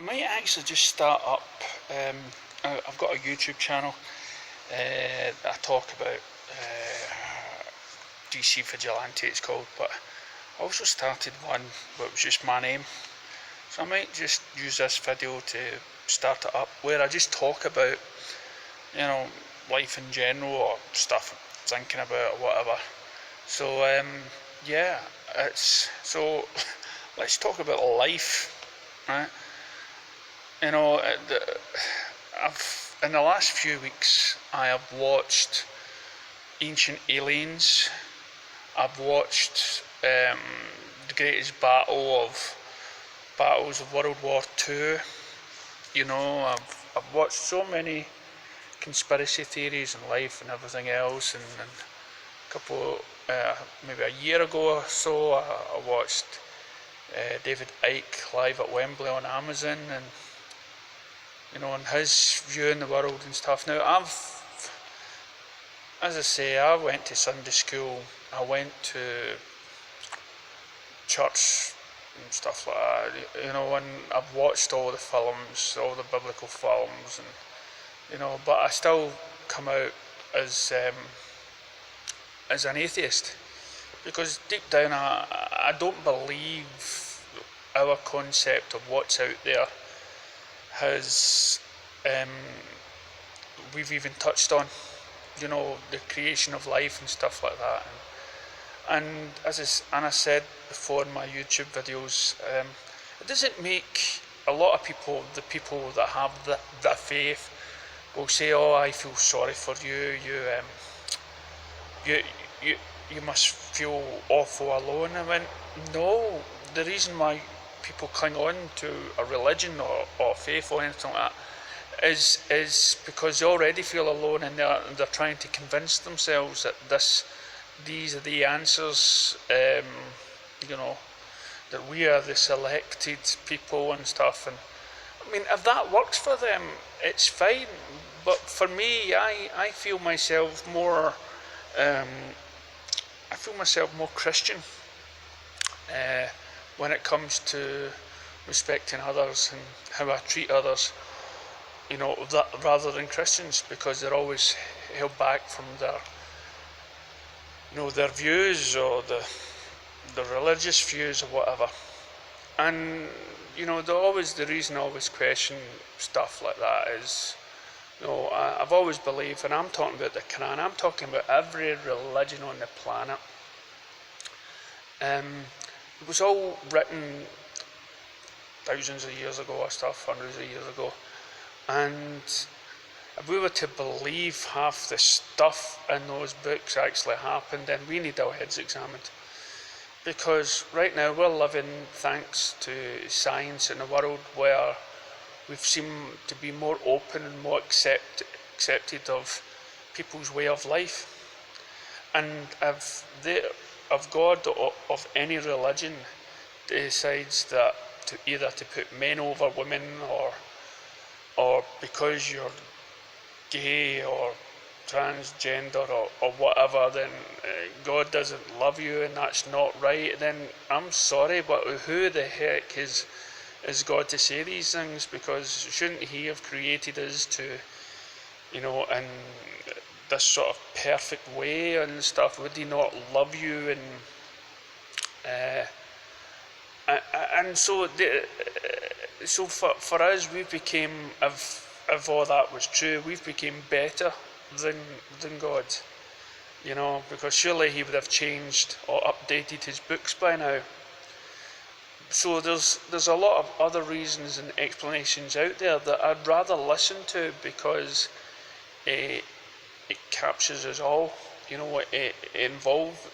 might actually just start up. Um, I've got a YouTube channel that I talk about DC Vigilante, it's called, but I also started one where it was just my name. So I might just use this video to start it up where I just talk about, you know, life in general or stuff I'm thinking about or whatever. So yeah, it's so let's talk about life, right? You know, I've in the last few weeks I have watched Ancient Aliens. I've watched the greatest battles of World War II. You know, I've watched so many conspiracy theories and life and everything else, and a couple maybe a year ago or so I watched David Icke live at Wembley on Amazon, and you know, and his view in the world and stuff. Now as I say, I went to Sunday school, I went to church and stuff like that, you know, and I've watched all the films, all the biblical films, and you know, but I still come out as an atheist because deep down I don't believe our concept of what's out there has we've even touched on, you know, the creation of life and stuff like that. And I said before in my YouTube videos, it doesn't make a lot of people, the people that have the faith, will say, "Oh, I feel sorry for you. You, you, you must feel awful alone." I went, "No. The reason why people cling on to a religion or faith or anything like that is because they already feel alone, and they're trying to convince themselves that these are the answers, you know, that we are the selected people and stuff. And I mean, if that works for them, it's fine. But for me, I feel myself more, Christian when it comes to respecting others and how I treat others. You know, that rather than Christians, because they're always held back from their, you know, their views or the religious views or whatever. And you know, the reason I always question stuff like that is, you know, I've always believed, and I'm talking about the Quran, I'm talking about every religion on the planet. It was all written thousands of years ago or stuff, hundreds of years ago, and if we were to believe half the stuff in those books actually happened, then we need our heads examined. Because right now we're living, thanks to science, in a world where we seem to be more open and more accepted of people's way of life. And if God of any religion decides that either to put men over women, or because you're gay or transgender or whatever, then God doesn't love you and that's not right, then I'm sorry, but who the heck is God to say these things? Because shouldn't he have created us to, you know, in this sort of perfect way and stuff? Would he not love you? And so for us, we became, if all that was true, we've became better than God, you know, because surely he would have changed or updated his books by now. So there's a lot of other reasons and explanations out there that I'd rather listen to, because it captures us all, you know, it involves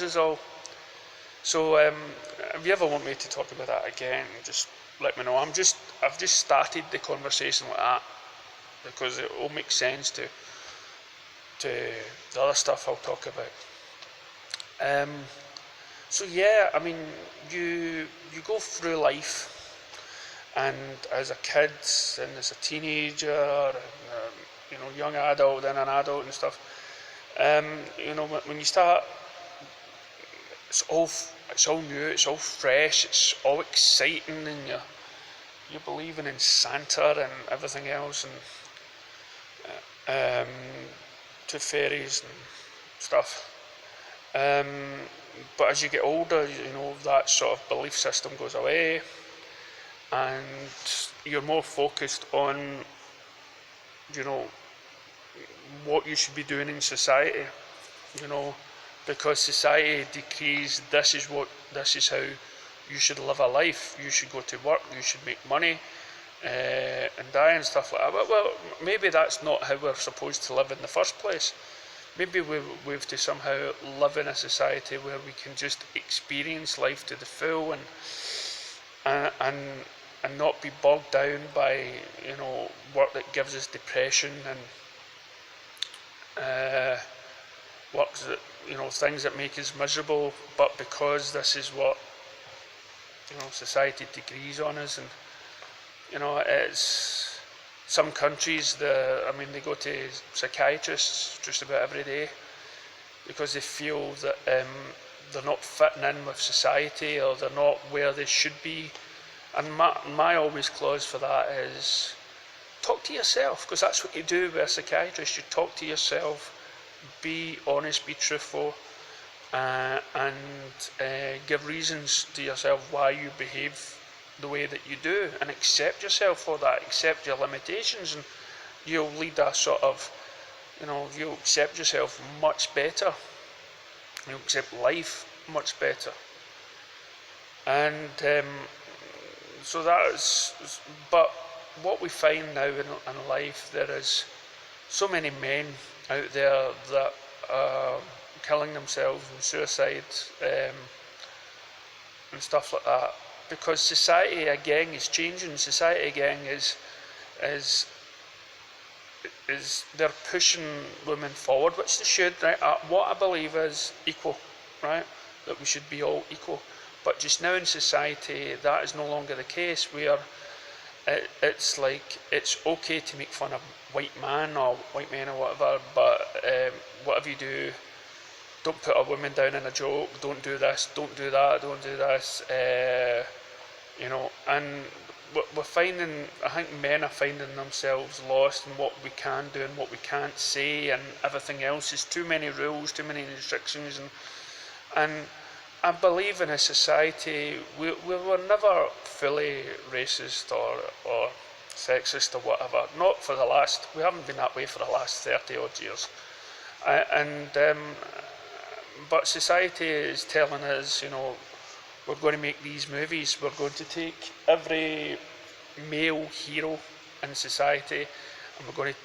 us all. So if you ever want me to talk about that again, just let me know. I've just started the conversation like that because it will make sense to the other stuff I'll talk about. So yeah, I mean, you go through life, and as a kid and as a teenager, and you know, young adult, then an adult and stuff. You know, when you start, it's all new, it's all fresh, it's all exciting, and you're believing in Santa and everything else, and to fairies and stuff. But as you get older, that sort of belief system goes away, and you're more focused on, you know, what you should be doing in society, because society decrees this is how you should live a life. You should go to work, you should make money, and die and stuff like that. Well, maybe that's not how we're supposed to live in the first place. Maybe we've to somehow live in a society where we can just experience life to the full, and not be bogged down by work that gives us depression, and works that things that make us miserable. But because this is what society degrees on us, and it's some countries, they go to psychiatrists just about every day because they feel that they're not fitting in with society, or they're not where they should be. And my always clause for that is talk to yourself, because that's what you do with a psychiatrist. You talk to yourself, be honest, be truthful, and give reasons to yourself why you behave the way that you do, and accept yourself for that, accept your limitations, and you'll lead a sort of, you'll accept yourself much better, you'll accept life much better. And so that is, but what we find now in life, there is so many men out there that are killing themselves, and suicide, and stuff like that, because society again is changing. Society again is they're pushing women forward, which they should, right? What I believe is equal, right? That we should be all equal. But just now in society, that is no longer the case. It's like it's okay to make fun of white men or whatever, but whatever you do, don't put a woman down in a joke. Don't do this. Don't do that. Don't do this. And we're finding, I think men are finding themselves lost in what we can do and what we can't say, and everything else is too many rules, too many restrictions, and I believe in a society we were never fully racist or sexist or whatever. Not for the last. We haven't been that way for the last 30 odd years, but society is telling us, we're going to make these movies. We're going to take every male hero in society, and we're going to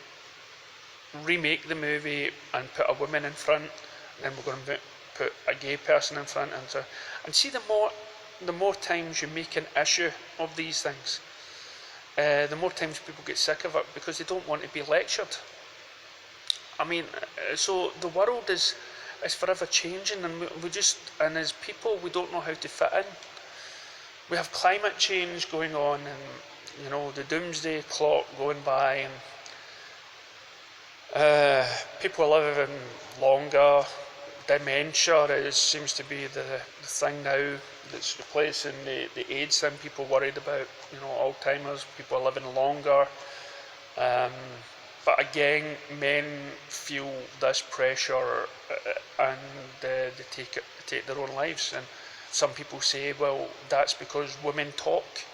remake the movie and put a woman in front, and then we're going to put a gay person in front, and see, the more times you make an issue of these things, the more times people get sick of it, because they don't want to be lectured. So the world is forever changing, and and as people, we don't know how to fit in. We have climate change going on, and the doomsday clock going by, and people are living longer. Dementia seems to be the thing now that's replacing the AIDS thing. People worried about Alzheimer's. People are living longer. But again, men feel this pressure, and they take their own lives. And some people say, well, that's because women talk.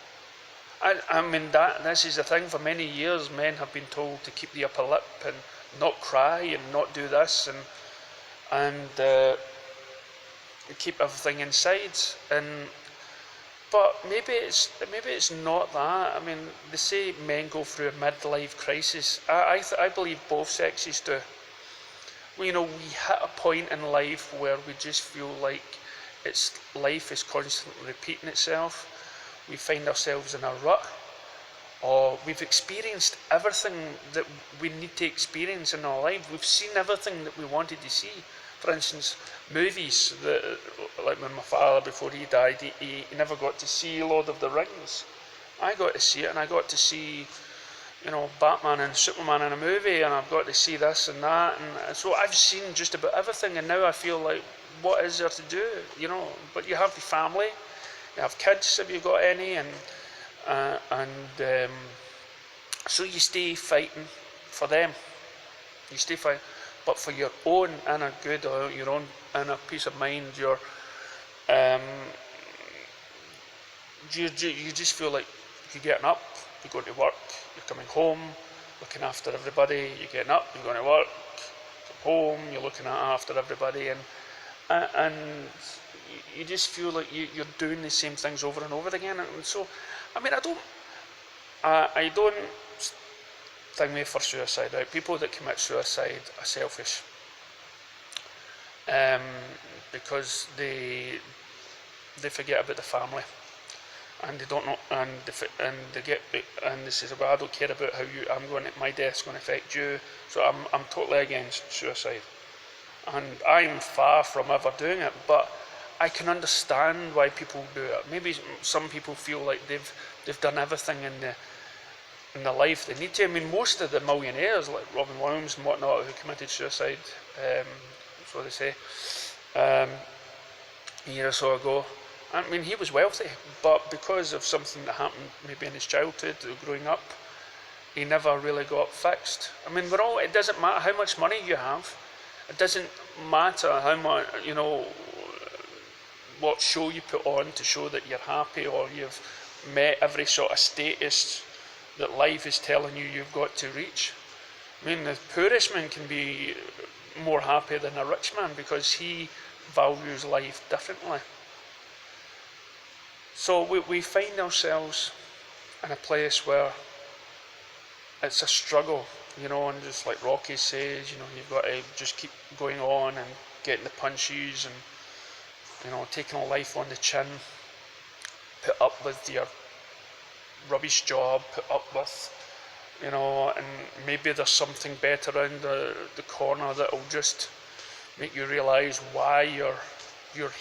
This is the thing. For many years, men have been told to keep the upper lip and not cry and not do this, and keep everything inside. But maybe it's not that. They say men go through a midlife crisis. I believe both sexes do. We hit a point in life where we just feel like life is constantly repeating itself. We find ourselves in a rut, or we've experienced everything that we need to experience in our life. We've seen everything that we wanted to see. For instance, movies, like when my father, before he died, he never got to see Lord of the Rings. I got to see it, and I got to see, Batman and Superman in a movie, and I've got to see this and that, and so I've seen just about everything, and now I feel like, what is there to do, But you have the family, you have kids if you've got any, and and so you stay fighting for them. You stay fighting, but for your own inner good or your own inner peace of mind, um, you just feel like you're getting up, you're going to work, you're coming home, looking after everybody. You're getting up, you're going to work, come home, you're looking after everybody, and you just feel like you're doing the same things over and over again. And so, I mean, I don't think me for suicide. Right? People that commit suicide are selfish, um, because they forget about the family, and they don't know, and they get, and they say, well, I don't care about how my death's going to affect you. So I'm totally against suicide, and I'm far from ever doing it. But I can understand why people do it. Maybe some people feel like they've done everything in their life they need to. I mean, most of the millionaires like Robin Williams and whatnot who committed suicide, that's what they say, a year or so ago. I mean, he was wealthy, but because of something that happened maybe in his childhood or growing up, he never really got fixed. I mean, it doesn't matter how much money you have. It doesn't matter how much, what show you put on to show that you're happy or you've met every sort of status that life is telling you you've got to reach. I mean, the poorest man can be more happy than a rich man because he values life differently. So we find ourselves in a place where it's a struggle, and just like Rocky says, you've got to just keep going on and getting the punches and, taking life on the chin, put up with your rubbish job, put up with, and maybe there's something better around the corner that'll just make you realise why you're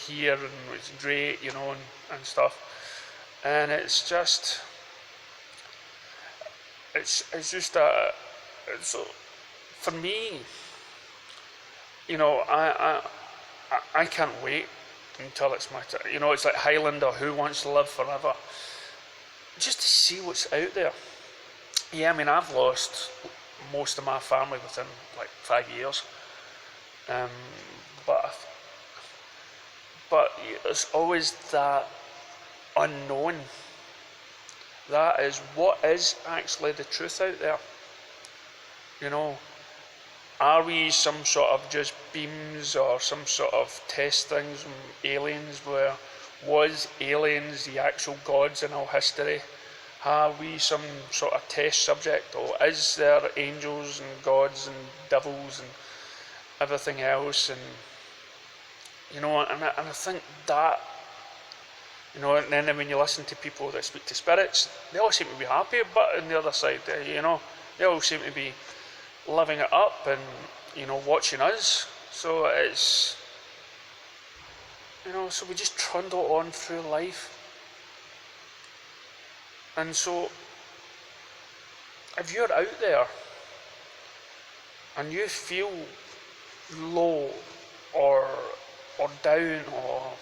here, and it's great, and stuff. And it's just so for me, I can't wait until it's my turn. It's like Highlander, who wants to live forever? Just to see what's out there. Yeah, I mean, I've lost most of my family within like 5 years, but it's always that unknown. That is what is actually the truth out there. Are we some sort of just beams or some sort of test things from aliens? Where was aliens the actual gods in our history? Are we some sort of test subject, or is there angels and gods and devils and everything else? And and I think that, and then when you listen to people that speak to spirits, they all seem to be happy, but on the other side, they all seem to be living it up and, watching us. So it's, so we just trundle on through life. And so, if you're out there and you feel low or down or